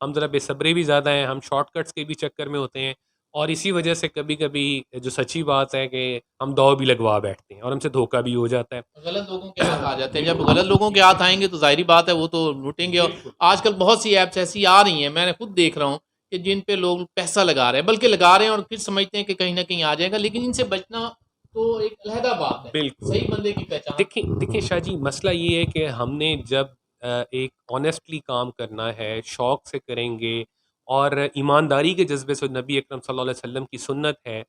ہم ذرا بے صبرے بھی زیادہ ہیں، ہم شارٹ کٹس کے بھی چکر میں ہوتے ہیں، اور اسی وجہ سے کبھی کبھی جو سچی بات ہے کہ ہم دو بھی لگوا بیٹھتے ہیں اور ہم سے دھوکہ بھی ہو جاتا ہے۔ غلط لوگوں کے ہاتھ آ جاتے ہیں، جب غلط لوگوں کے ہاتھ آئیں گے تو ظاہری بات ہے وہ تو لوٹیں گے. اور بالکل آج کل بہت سی ایپس ایسی آ رہی ہیں، میں نے خود دیکھ رہا ہوں کہ جن پہ لوگ پیسہ لگا رہے ہیں، بلکہ لگا رہے ہیں اور پھر سمجھتے ہیں کہ کہیں نہ کہیں آ جائے گا، لیکن ان سے بچنا تو ایک علیحدہ بات ہے. بالکل صحیح بندے کی پہچان. دیکھیں شاہ جی، مسئلہ یہ ہے کہ ہم نے جب ایک آنیسٹلی کام کرنا ہے، شوق سے کریں گے اور ایمانداری کے جذبے سے، نبی اکرم صلی اللہ علیہ وسلم کی سنت ہے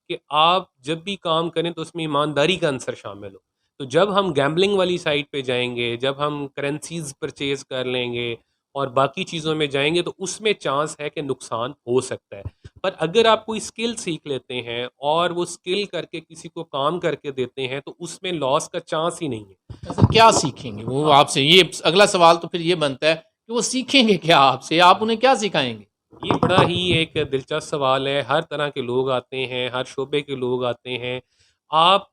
کہ آپ جب بھی کام کریں تو اس میں ایمانداری کا عنصر شامل ہو. تو جب ہم گیمبلنگ والی سائٹ پہ جائیں گے، جب ہم کرنسیز پرچیز کر لیں گے اور باقی چیزوں میں جائیں گے، تو اس میں چانس ہے کہ نقصان ہو سکتا ہے. پر اگر آپ کوئی اسکل سیکھ لیتے ہیں اور وہ اسکل کر کے کسی کو کام کر کے دیتے ہیں تو اس میں لاس کا چانس ہی نہیں ہے. ایسا کیا سیکھیں گے وہ آپ سے؟ یہ اگلا سوال تو پھر یہ بنتا ہے کہ وہ سیکھیں گے کیا آپ سے؟ آپ انہیں کیا سکھائیں گے؟ یہ بڑا ہی ایک دلچسپ سوال ہے. ہر طرح کے لوگ آتے ہیں، ہر شعبے کے لوگ آتے ہیں. آپ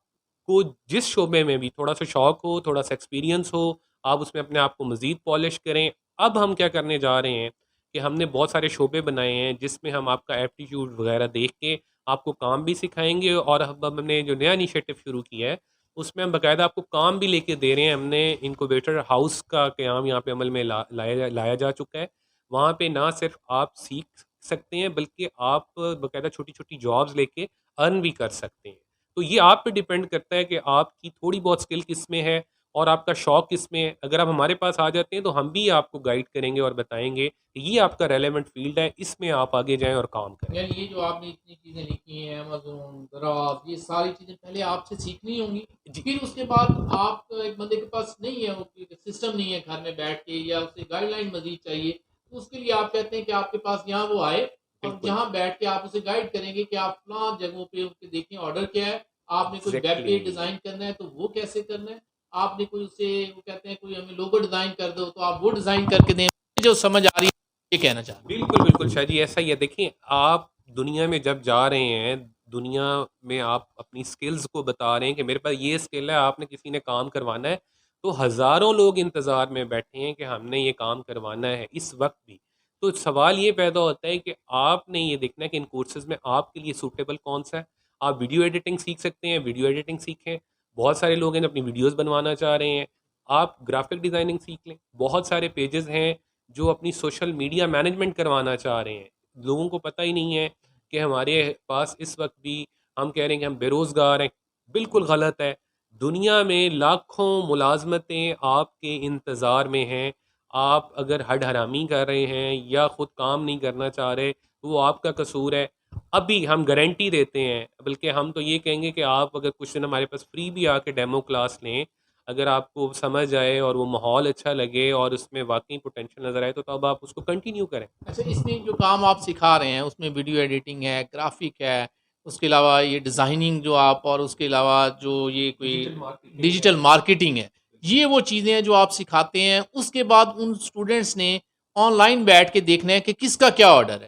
کو جس شعبے میں بھی تھوڑا سا شوق ہو، تھوڑا سا ایکسپیرینس ہو، آپ اس میں اپنے آپ کو مزید پالش کریں. اب ہم کیا کرنے جا رہے ہیں کہ ہم نے بہت سارے شعبے بنائے ہیں جس میں ہم آپ کا ایپٹیٹیوڈ وغیرہ دیکھ کے آپ کو کام بھی سکھائیں گے، اور ہم نے جو نیا انیشیٹو شروع کیا ہے اس میں ہم باقاعدہ آپ کو کام بھی لے کے دے رہے ہیں. ہم نے انکوبیٹر ہاؤس کا قیام یہاں پہ عمل میں لایا جا چکا ہے. وہاں پہ نہ صرف آپ سیکھ سکتے ہیں بلکہ آپ باقاعدہ چھوٹی چھوٹی جابز لے کے ارن بھی کر سکتے ہیں. تو یہ آپ پہ ڈیپینڈ کرتا ہے کہ آپ کی تھوڑی بہت اسکل کس میں ہے اور آپ کا شوق کس میں ہے. اگر آپ ہمارے پاس آ جاتے ہیں تو ہم بھی آپ کو گائیڈ کریں گے اور بتائیں گے کہ یہ آپ کا ریلیونٹ فیلڈ ہے، اس میں آپ آگے جائیں اور کام کریں. یعنی یہ جو آپ نے اتنی چیزیں لکھی ہیں، امیزون، دراز، یہ ساری چیزیں پہلے آپ سے سیکھنی ہوں گی. جی پھر اس کے بعد آپ ایک بندے کے پاس نہیں ہے، وہ سسٹم نہیں ہے گھر میں بیٹھ کے، یا اسے گائیڈ لائن مزید چاہیے، تو اس کے لیے آپ کہتے ہیں کہ آپ کے پاس یہاں وہ آئے اور بالکل جہاں بیٹھ کے آپ اسے گائیڈ کریں گے کہ آپ فلاں جگہوں پہ اس کے دیکھیں آرڈر کیا ہے، آپ نے کوئی ویب پیج ایگزیکٹلی ڈیزائن کرنا ہے تو وہ کیسے کرنا ہے، آپ نے کوئی اسے وہ کہتے ہیں کوئی ہمیں لوگو ڈیزائن کر دو تو آپ وہ ڈیزائن کر کے دیں. جو سمجھ آ رہی ہے یہ کہنا چاہتا ہوں. بالکل بالکل شاہ جی، ایسا ہی ہے. دیکھیں آپ دنیا میں جب جا رہے ہیں، دنیا میں آپ اپنی سکلز کو بتا رہے ہیں کہ میرے پاس یہ سکل ہے، آپ نے کسی نے کام کروانا ہے، تو ہزاروں لوگ انتظار میں بیٹھے ہیں کہ ہم نے یہ کام کروانا ہے اس وقت بھی. تو سوال یہ پیدا ہوتا ہے کہ آپ نے یہ دیکھنا ہے کہ ان کورسز میں آپ کے لیے سوٹیبل کون سا ہے. آپ ویڈیو ایڈیٹنگ سیکھ سکتے ہیں، ویڈیو ایڈیٹنگ سیکھیں. بہت سارے لوگ ہیں جو اپنی ویڈیوز بنوانا چاہ رہے ہیں، آپ گرافک ڈیزائننگ سیکھ لیں. بہت سارے پیجز ہیں جو اپنی سوشل میڈیا مینجمنٹ کروانا چاہ رہے ہیں. لوگوں کو پتہ ہی نہیں ہے کہ ہمارے پاس اس وقت بھی ہم کہہ رہے ہیں کہ ہم بے روزگار ہیں. بالکل غلط ہے. دنیا میں لاکھوں ملازمتیں آپ کے انتظار میں ہیں. آپ اگر ہڈ حرامی کر رہے ہیں یا خود کام نہیں کرنا چاہ رہے تو وہ آپ کا قصور ہے. ابھی ہم گارنٹی دیتے ہیں، بلکہ ہم تو یہ کہیں گے کہ آپ اگر کچھ دن ہمارے پاس فری بھی آ کے ڈیمو کلاس لیں، اگر آپ کو سمجھ آئے اور وہ ماحول اچھا لگے اور اس میں واقعی پوٹینشیل نظر آئے تو اب آپ اس کو کنٹینیو کریں. اچھا، اس میں جو کام آپ سکھا رہے ہیں اس میں ویڈیو ایڈیٹنگ ہے، گرافک ہے، اس کے علاوہ یہ ڈیزائننگ جو آپ، اور اس کے علاوہ جو یہ کوئی ڈیجیٹل مارکیٹنگ ہے، یہ وہ چیزیں ہیں جو آپ سکھاتے ہیں. اس کے بعد ان اسٹوڈنٹس نے آن لائن بیٹھ کے دیکھنا ہے کہ کس کا کیا آرڈر ہے.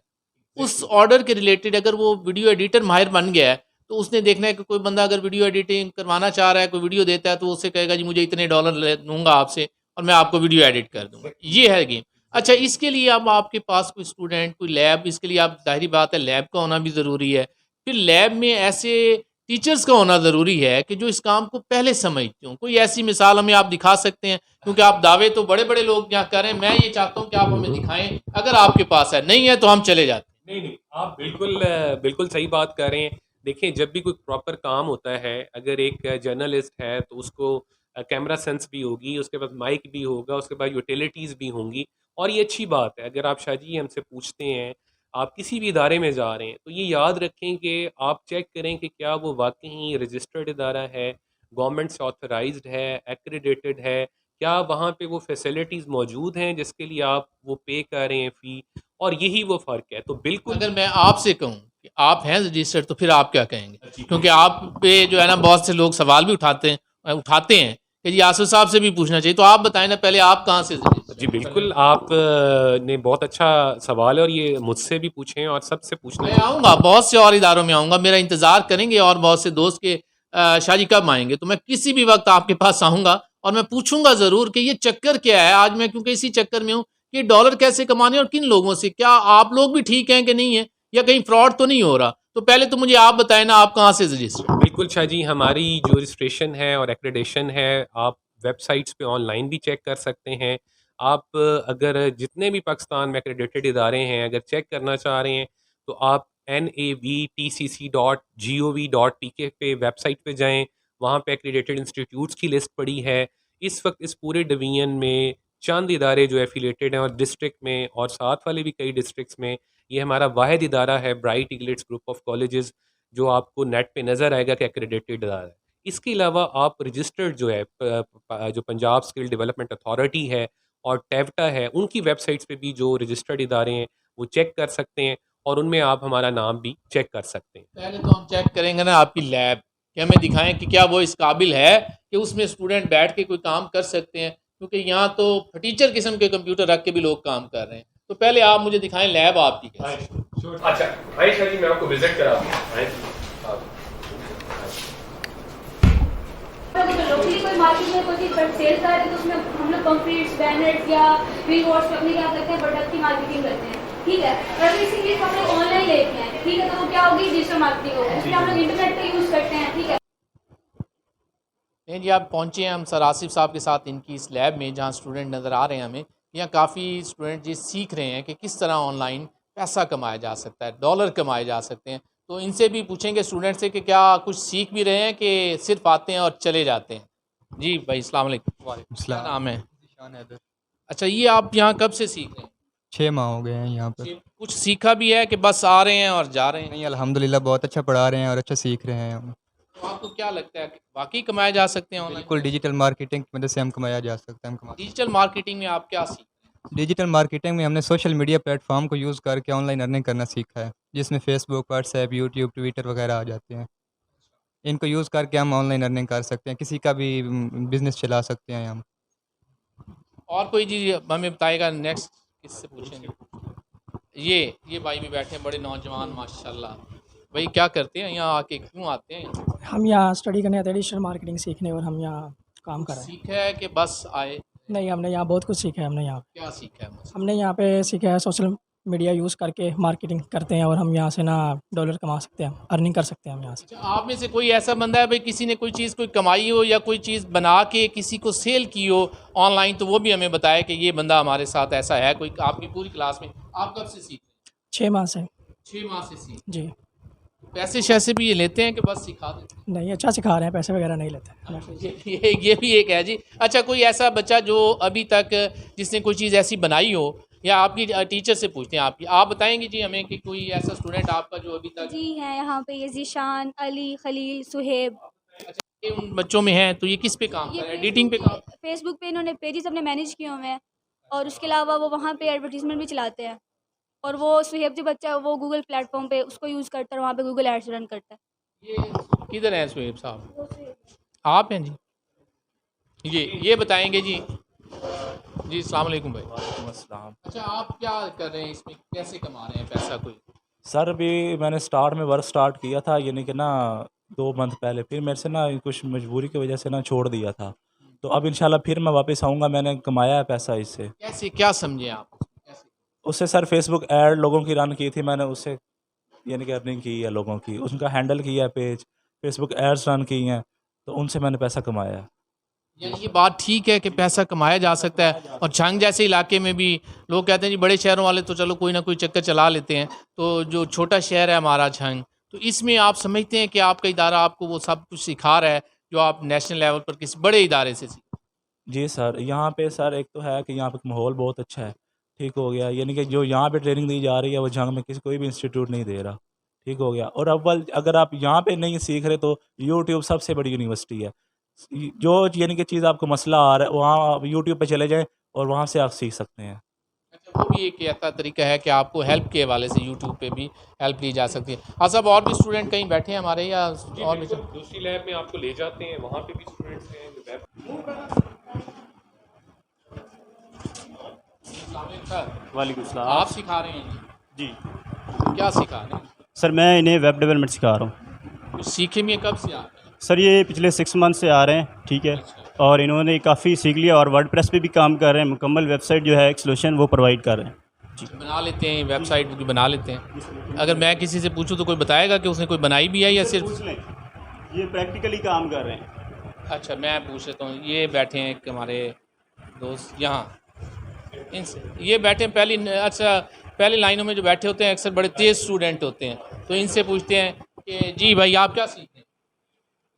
اس آرڈر کے ریلیٹڈ اگر وہ ویڈیو ایڈیٹر ماہر بن گیا ہے تو اس نے دیکھنا ہے کہ کوئی بندہ اگر ویڈیو ایڈیٹنگ کروانا چاہ رہا ہے، کوئی ویڈیو دیتا ہے تو اس سے کہے گا جی مجھے اتنے ڈالر دوں گا آپ سے اور میں آپ کو ویڈیو ایڈٹ کر دوں گا. یہ ہے گیم. اچھا، اس کے لیے اب آپ کے پاس کوئی اسٹوڈنٹ، کوئی لیب، اس کے لیے آپ ظاہری بات ہے لیب کا ہونا بھی ضروری ہے. پھر لیب میں ایسے ٹیچرز کا ہونا ضروری ہے کہ جو اس کام کو پہلے سمجھتے ہوں. کوئی ایسی مثال ہمیں آپ دکھا سکتے ہیں؟ کیونکہ آپ دعوے تو بڑے بڑے لوگ یہاں کر رہے ہیں، میں یہ چاہتا ہوں کہ آپ ہمیں دکھائیں اگر آپ کے پاس ہے. نہیں ہے تو ہم چلے جاتے ہیں. نہیں، آپ بالکل صحیح بات کر رہے ہیں. دیکھیں جب بھی کوئی پراپر کام ہوتا ہے، اگر ایک جرنلسٹ ہے تو اس کو کیمرہ سینس بھی ہوگی، اس کے بعد مائک بھی ہوگا، اس کے بعد یوٹیلیٹیز بھی ہوں گی. اور یہ اچھی بات ہے. اگر آپ شاہ جی ہم سے پوچھتے ہیں، آپ کسی بھی ادارے میں جا رہے ہیں تو یہ یاد رکھیں کہ آپ چیک کریں کہ کیا وہ واقعی رجسٹرڈ ادارہ ہے، گورنمنٹ سے آتھرائزڈ ہے، ایکریڈیٹڈ ہے، کیا وہاں پہ وہ فیسلٹیز موجود ہیں جس کے لیے آپ وہ پے کر رہے ہیں فی. اور یہی وہ فرق ہے. تو بالکل اگر میں آپ سے کہوں کہ آپ ہیں رجسٹرڈ تو پھر آپ کیا کہیں گے؟ کیونکہ آپ پہ جو ہے نا بہت سے لوگ سوال بھی اٹھاتے ہیں کہ جی آصف صاحب سے بھی پوچھنا چاہیے. تو آپ بتائیں نا پہلے آپ کہاں سے جی بالکل، آپ نے بہت اچھا سوال ہے اور یہ مجھ سے بھی پوچھیں اور سب سے پوچھنا میں چاہیے. آؤں گا، بہت سے اور اداروں میں آؤں گا، میرا انتظار کریں گے اور بہت سے دوست کے شاہ جی کب آئیں گے تو میں کسی بھی وقت آپ کے پاس آؤں گا اور میں پوچھوں گا ضرور کہ یہ چکر کیا ہے. آج میں کیونکہ اسی چکر میں ہوں کہ ڈالر کیسے کمانے اور کن لوگوں سے, کیا آپ لوگ بھی ٹھیک ہیں کہ نہیں ہیں, یا کہیں فراڈ تو نہیں ہو رہا؟ تو پہلے تو مجھے آپ بتائیں نا, آپ کہاں سے رجسٹر؟ بالکل شاہ جی, ہماری جو رجسٹریشن ہے اور ایکریڈیشن ہے آپ ویب سائٹس پہ آن لائن بھی چیک کر سکتے ہیں. آپ اگر جتنے بھی پاکستان میں ایکریڈیٹڈ ادارے ہیں اگر چیک کرنا چاہ رہے ہیں تو آپ NAVTCC.gov.pk پہ ویب سائٹ پہ جائیں, وہاں پہ ایکریڈیٹڈ انسٹیٹیوٹس کی لسٹ پڑی ہے. اس وقت اس پورے ڈویژن میں چند ادارے جو ایفیلیٹڈ ہیں اور ڈسٹرکٹ میں اور ساتھ والے بھی کئی ڈسٹرکٹس میں, یہ ہمارا واحد ادارہ ہے برائٹ ایگلٹس گروپ آف کالجز, جو آپ کو نیٹ پہ نظر آئے گا کہ ایکریڈیٹڈ ادارہ ہے. اس کے علاوہ آپ رجسٹرڈ جو ہے جو پنجاب اسکل ڈیولپمنٹ اتھارٹی ہے اور ٹیوٹا ہے, ان کی ویب سائٹس پہ بھی جو رجسٹرڈ ادارے ہیں وہ چیک کر سکتے ہیں, اور ان میں آپ ہمارا نام بھی چیک کر سکتے ہیں. پہلے تو ہم چیک کریں گے نا آپ کی لیب, کہ ہمیں دکھائیں کہ کیا وہ اس قابل ہے کہ اس میں اسٹوڈنٹ بیٹھ کے کوئی کام کر سکتے ہیں, کیونکہ یہاں تو ٹیچر قسم کے کمپیوٹر رکھ کے بھی لوگ کام کر رہے ہیں. تو پہلے آپ مجھے دکھائیں لیب آپ کی کیسے. اچھا آئے شاہ جی, میں آپ کو وزٹ کرا دوں. لوکلی کوئی مارکیٹ میں کوئی چیز سیل کر رہے ہیں تو اس میں ہم لوگ پمفلیٹس, بینرز یا بل بورڈس اپنے کیا کرتے ہیں, پروڈکٹ کی مارکیٹنگ کرتے ہیں, ٹھیک ہے. اور اسی چیز کو ہم لوگ آن لائن لیتے ہیں, ٹھیک ہے, تو وہ کیا ہوگی, ڈیجیٹل مارکیٹنگ ہوگی, اس لیے ہم لوگ انٹرنیٹ کا یوز کرتے ہیں, ٹھیک ہے. جی آپ پہنچے ہیں ہم سر آصف صاحب کے ساتھ ان کی اس لیب میں, جہاں اسٹوڈنٹ نظر آ رہے ہیں ہمیں. یہاں کافی اسٹوڈنٹ جی سیکھ رہے ہیں کہ کس طرح آن لائن پیسہ کمایا جا سکتا ہے, ڈالر کمائے جا سکتے ہیں. تو ان سے بھی پوچھیں گے اسٹوڈنٹ سے کہ کیا کچھ سیکھ بھی رہے ہیں کہ صرف آتے ہیں اور چلے جاتے ہیں. جی بھائی السلام علیکم. وعلیکم کیا السلام. نام ہے؟ شان حیدر. اچھا, یہ آپ یہاں کب سے سیکھ رہے ہیں؟ 6 ماہ ہو گئے ہیں یہاں پر. کچھ سیکھا بھی ہے کہ بس آ رہے ہیں اور جا رہے ہیں؟ نہیں الحمدللہ بہت اچھا پڑھا رہے ہیں اور اچھا سیکھ رہے ہیں ہم. تو آپ کو کیا لگتا ہے کہ واقعی کمائے جا سکتے ہیں آن لائن؟ بالکل ڈیجیٹل مارکیٹنگ کی مدد سے ہم کمایا جا سکتا ہے. ڈیجیٹل مارکیٹنگ میں آپ کیا سیکھ رہے ہیں؟ ڈیجیٹل مارکیٹنگ میں ہم نے سوشل میڈیا پلیٹ فارم کو یوز کر کے آن لائن ارننگ کرنا سیکھا ہے, جس میں فیس بک, واٹس ایپ, یوٹیوب, ٹویٹر وغیرہ آ جاتے ہیں. ان کو یوز کر کے ہم آن لائن ارننگ کر سکتے ہیں, کسی کا بھی بزنس چلا سکتے ہیں ہم. اور کوئی چیز ہمیں بتائے گا نیکسٹ, کس سے پوچھیں گے؟ یہ بھائی بھی بیٹھے ہیں, بڑے نوجوان ماشاءاللہ. بھائی کیا کرتے ہیں یہاں آ کے, کیوں آتے ہیں یہاں؟ ہم یہاں اسٹڈی کرنے آتے ہیں, ڈیجیٹل مارکیٹنگ سیکھنے, اور ہم یہاں کام کر رہے ہیں. سیکھا ہے کہ بس آئے؟ نہیں, ہم نے یہاں بہت کچھ سیکھا ہے. ہم نے یہاں کیا سیکھا ہے ہم نے یہاں پہ سیکھا ہے سوشل میڈیا یوز کر کے مارکیٹنگ کرتے ہیں, اور ہم یہاں سے نا ڈالر کما سکتے ہیں, ارننگ کر سکتے ہیں ہم یہاں سے. اچھا, آپ میں سے کوئی ایسا بندہ ہے بھائی کسی نے کوئی چیز کوئی کمائی ہو یا کوئی چیز بنا کے کسی کو سیل کی ہو آن لائن, تو وہ بھی ہمیں بتائے کہ یہ بندہ ہمارے ساتھ ایسا ہے کوئی آپ کی پوری کلاس میں. آپ کب سے سیکھ رہے ہیں؟ 6 ماہ سے. 6 ماہ سے سیکھ. جی. پیسے شیسے بھی یہ لیتے ہیں کہ بس سکھا دیتے ہیں؟ نہیں, اچھا سکھا رہے ہیں, پیسے وغیرہ نہیں لیتے. یہ بھی ایک ہے جی. اچھا, کوئی ایسا بچہ جو ابھی تک جس نے کوئی چیز ایسی بنائی ہو, یا آپ کی ٹیچر سے پوچھتے ہیں, آپ بتائیں گے جی ہمیں کہ کوئی ایسا اسٹوڈنٹ آپ کا جو ابھی تک. جی ہیں یہاں پہ, یہ ذیشان, علی, خلیل, سہیب. اچھا, یہ ان بچوں میں ہیں, تو یہ کس پہ کام کر رہے ہیں؟ ایڈیٹنگ پہ کام. فیس بک پہ انہوں نے پیجز اپنے مینیج کیے ہوئے ہیں, اور اس کے علاوہ وہ وہاں پہ ایڈورٹیزمنٹ بھی چلاتے ہیں. اور وہ سہیب جو بچہ ہے وہ گوگل پلیٹ فارم پہ اس کو یوز کرتا ہے, وہاں پہ گوگل ایڈس رن کرتا ہے. یہ کدھر ہیں سہیب صاحب؟ آپ ہیں جی. یہ بتائیں گے جی. جی السلام علیکم بھائی. وعلیکم السلام. اچھا, آپ کیا کر رہے ہیں اس میں, کیسے کما رہے ہیں پیسہ کوئی؟ سر ابھی میں نے ورک سٹارٹ کیا تھا, یعنی کہ نا 2 منتھ پہلے, پھر میرے سے نا کچھ مجبوری کی وجہ سے نا چھوڑ دیا تھا. تو اب انشاءاللہ پھر میں واپس آؤں گا. میں نے کمایا ہے پیسہ اس سے. کیسے, کیا سمجھیں آپ کیسے؟ اس سے سر فیس بک ایڈ لوگوں کی رن کی تھی میں نے, اس سے یعنی کہ ارننگ کی ہے لوگوں کی, اس کا ہینڈل کیا ہے پیج, فیس بک ایڈس رن کی ہیں, تو ان سے میں نے پیسہ کمایا ہے. یعنی یہ بات ٹھیک ہے کہ پیسہ کمایا جا سکتا ہے, اور جھنگ جیسے علاقے میں بھی لوگ کہتے ہیں جی بڑے شہروں والے تو چلو کوئی نہ کوئی چکر چلا لیتے ہیں, تو جو چھوٹا شہر ہے ہمارا جھنگ, تو اس میں آپ سمجھتے ہیں کہ آپ کا ادارہ آپ کو وہ سب کچھ سکھا رہا ہے جو آپ نیشنل لیول پر کسی بڑے ادارے سے سیکھ؟ جی سر, یہاں پہ سر ایک تو ہے کہ یہاں پہ ماحول بہت اچھا ہے, ٹھیک ہو گیا, یعنی کہ جو یہاں پہ ٹریننگ دی جا رہی ہے وہ جھنگ میں کوئی بھی انسٹیٹیوٹ نہیں دے رہا, ٹھیک ہو گیا. اور اول اگر آپ یہاں پہ نہیں سیکھ رہے تو یوٹیوب سب سے بڑی یونیورسٹی ہے. جو یعنی کہ چیز آپ کو مسئلہ آ رہا ہے وہاں آپ یوٹیوب پہ چلے جائیں اور وہاں سے آپ سیکھ سکتے ہیں. اچھا, وہ بھی ایک ایسا طریقہ ہے کہ آپ کو ہیلپ کے حوالے سے یوٹیوب پہ بھی ہیلپ لی جا سکتی ہے. ہاں صاحب, اور بھی اسٹوڈنٹ کہیں بیٹھے ہیں ہمارے, یا اور بھی دوسری لیب میں آپ کو لے جاتے ہیں, وہاں پہ بھی اسٹوڈنٹس ہیں جو وعلیکم السلام. آپ سکھا رہے ہیں جی کیا سکھا رہے ہیں سر, میں انہیں ویب ڈیولپمنٹ سکھا رہا ہوں. کچھ سیکھے میں کب سے آپ ہیں؟ سر یہ پچھلے 6 منتھ سے آ رہے ہیں, ٹھیک ہے, اور انہوں نے کافی سیکھ لیا اور ورڈ پریس پہ بھی کام کر رہے ہیں. مکمل ویب سائٹ جو ہے ایک سولوشن وہ پرووائڈ کر رہے ہیں. بنا لیتے ہیں ویب سائٹ بھی بنا لیتے ہیں. اگر میں کسی سے پوچھوں تو کوئی بتائے گا کہ اس نے کوئی بنائی بھی ہے یا صرف پوچھ لیں, یہ پریکٹیکلی کام کر رہے ہیں. اچھا میں پوچھ لیتا ہوں. یہ بیٹھے ہیں ایک ہمارے دوست یہاں, ان سے یہ بیٹھے ہیں پہلی لائنوں میں جو بیٹھے ہوتے ہیں اکثر بڑے تیز اسٹوڈنٹ ہوتے ہیں, تو ان سے پوچھتے ہیں کہ جی بھائی آپ کیا سیکھ رہے ہیں؟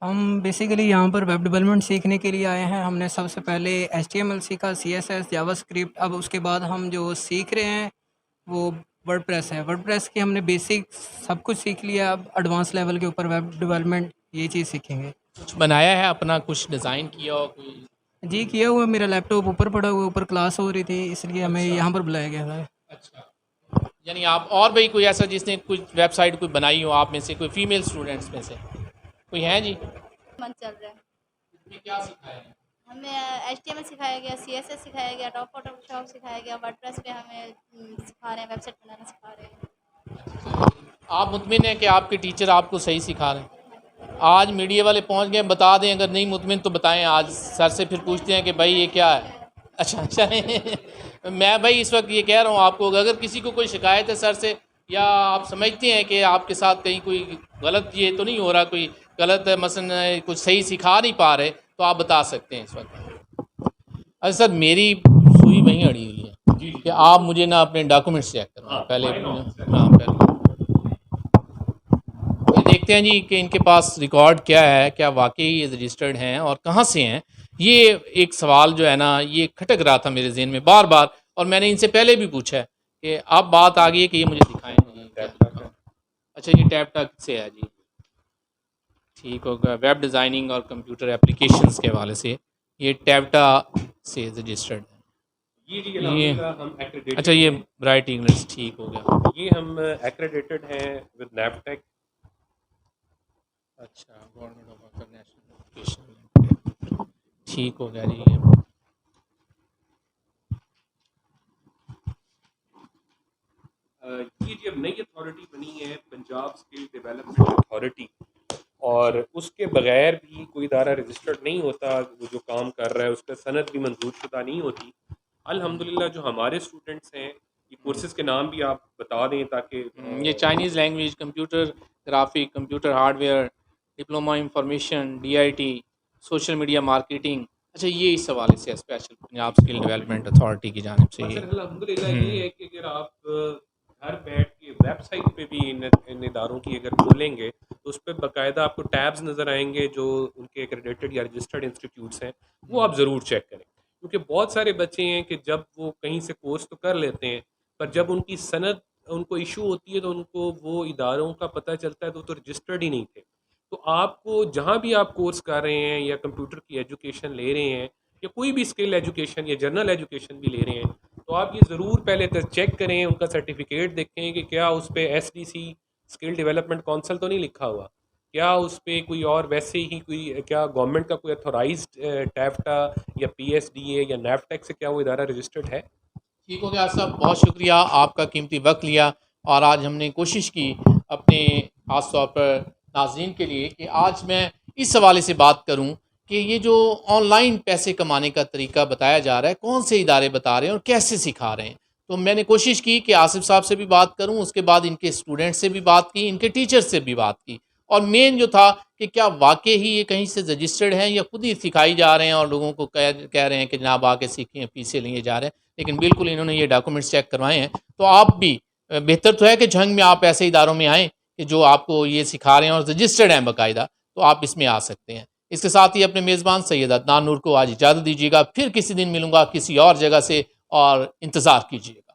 ہم بیسیکلی یہاں پر ویب ڈیولپمنٹ سیکھنے کے لیے آئے ہیں. ہم نے سب سے پہلے HTML سیکھا, CSS, جاوا اسکرپٹ. اب اس کے بعد ہم جو سیکھ رہے ہیں وہ ورڈ پریس ہے. ورڈ پریس کی ہم نے بیسک سب کچھ سیکھ لیا. اب ایڈوانس لیول کے اوپر ویب ڈیولپمنٹ یہ چیز سیکھیں گے. کچھ بنایا ہے اپنا, کچھ ڈیزائن کیا ہو کوئی؟ جی کیا ہوا, میرا لیپ ٹاپ اوپر پڑا ہوا, اوپر کلاس ہو رہی تھی اس لیے ہمیں یہاں پر بلایا گیا تھا. اچھا, یعنی آپ اور بھائی کوئی ایسا جس نے کچھ ویب سائٹ کوئی بنائی ہو آپ میں سے, کوئی فیمیل اسٹوڈنٹس میں سے کوئی ہیں؟ جی من چل رہا ہے. اس میں کیا سکھایا ہے؟ ہمیں HTML سکھایا گیا, CSS سکھایا گیا, ٹاپ فوٹو شاپ سکھایا گیا, ورڈ پریس پہ ہمیں سکھا رہے ہیں, ویب سائٹ بنانا سکھا رہے ہیں. آپ مطمئن ہیں کہ آپ کے ٹیچر آپ کو صحیح سکھا رہے ہیں؟ آج میڈیا والے پہنچ گئے, بتا دیں, اگر نہیں مطمئن تو بتائیں. آج سر سے پھر پوچھتے ہیں کہ بھائی یہ کیا ہے. اچھا میں بھائی اس وقت یہ کہہ رہا ہوں آپ کو, اگر کسی کو کوئی شکایت ہے سر سے, یا آپ سمجھتے ہیں کہ آپ کے ساتھ کہیں کوئی غلط یہ تو نہیں ہو رہا, کوئی غلط مثلا کچھ صحیح سکھا نہیں پا رہے, تو آپ بتا سکتے ہیں اس وقت. اچھا سر, میری سوئی وہیں اڑی ہوئی ہے کہ آپ مجھے نا اپنے ڈاکومنٹس چیک کرو پہلے. ہاں پہلے یہ دیکھتے ہیں جی کہ ان کے پاس ریکارڈ کیا ہے, کیا واقعی یہ رجسٹرڈ ہیں اور کہاں سے ہیں. یہ ایک سوال جو ہے نا یہ کھٹک رہا تھا میرے ذہن میں بار بار, اور میں نے ان سے پہلے بھی پوچھا ہے کہ اب بات آ گئی ہے کہ یہ مجھے دکھائیں. اچھا یہ ٹیپ ٹاک سے ہے جی, ٹھیک ہوگا. ویب ڈیزائننگ اور کمپیوٹر اپلیکیشنز کے حوالے سے یہ ٹیپٹا سے رجسٹرڈ ہے. اچھا یہ برائٹ انگلش, ٹھیک ہو گیا. یہ ہم ایکریڈیٹڈ ہیں ود نیفٹیک. اچھا گورنمنٹ آف انٹرنیشنل ایجوکیشن, ٹھیک ہو گیا جی. یہ جب نئی اتھارٹی بنی ہے پنجاب اسکل ڈیولپمنٹ اتھارٹی, اور اس کے بغیر بھی کوئی ادارہ رجسٹرڈ نہیں ہوتا, وہ جو کام کر رہا ہے اس کا صنعت بھی منظور شدہ نہیں ہوتی. الحمدللہ جو ہمارے اسٹوڈنٹس ہیں, یہ کورسز کے نام بھی آپ بتا دیں تاکہ یہ Chinese language, computer graphic, computer hard where, diploma information, DIT, social media marketing. اچھا یہ اس حوالے سے special Punjab skill development authority کی جانب سے الحمدللہ یہ ہے کہ اگر آپ گھر بیٹھ کے ویب سائٹ پہ بھی ان اداروں کی اگر کھولیں گے تو اس پہ باقاعدہ آپ کو ٹیبز نظر آئیں گے جو ان کے ایکریڈیٹڈ یا رجسٹرڈ انسٹیٹیوٹس ہیں, وہ آپ ضرور چیک کریں. کیونکہ بہت سارے بچے ہیں کہ جب وہ کہیں سے کورس تو کر لیتے ہیں, پر جب ان کی صنعت ان کو ایشو ہوتی ہے تو ان کو وہ اداروں کا پتہ چلتا ہے تو رجسٹرڈ ہی نہیں تھے. تو آپ کو جہاں بھی آپ کورس کر رہے ہیں یا کمپیوٹر کی ایجوکیشن لے رہے ہیں یا کوئی بھی اسکل ایجوکیشن یا جنرل ایجوکیشن بھی لے رہے ہیں, تو آپ یہ ضرور پہلے چیک کریں, ان کا سرٹیفکیٹ دیکھیں کہ کیا اس پہ SDC اسکل ڈیولپمنٹ کونسل تو نہیں لکھا ہوا, کیا اس پہ کوئی اور ویسے ہی کوئی کیا گورنمنٹ کا کوئی اتھورائزڈ ٹیفٹا یا PSDA یا نیفٹیک سے کیا وہ ادارہ رجسٹرڈ ہے. ٹھیک ہو گیا صاحب, بہت شکریہ, آپ کا قیمتی وقت لیا. اور آج ہم نے کوشش کی اپنے خاص طور پر ناظرین کے لیے کہ آج میں اس حوالے سے بات کروں کہ یہ جو آن لائن پیسے کمانے کا طریقہ بتایا جا رہا ہے, کون سے ادارے بتا رہے ہیں اور کیسے سکھا رہے ہیں. تو میں نے کوشش کی کہ آصف صاحب سے بھی بات کروں, اس کے بعد ان کے اسٹوڈنٹ سے بھی بات کی, ان کے ٹیچر سے بھی بات کی, اور مین جو تھا کہ کیا واقعی ہی یہ کہیں سے رجسٹرڈ ہیں یا خود ہی سکھائی جا رہے ہیں اور لوگوں کو کہہ رہے ہیں کہ جناب آ کے سیکھیں, پیسے لیے جا رہے ہیں. لیکن بالکل انہوں نے یہ ڈاکومنٹس چیک کروائے ہیں. تو آپ بھی بہتر تو ہے کہ جھنگ میں آپ ایسے اداروں میں آئیں کہ جو آپ کو یہ سکھا رہے ہیں اور رجسٹرڈ ہیں باقاعدہ, تو آپ اس میں آ سکتے ہیں. اس کے ساتھ ہی اپنے میزبان سید عدنان نور کو آج اجازت دیجیے گا. پھر کسی دن ملوں گا کسی اور جگہ سے, اور انتظار کیجیے گا.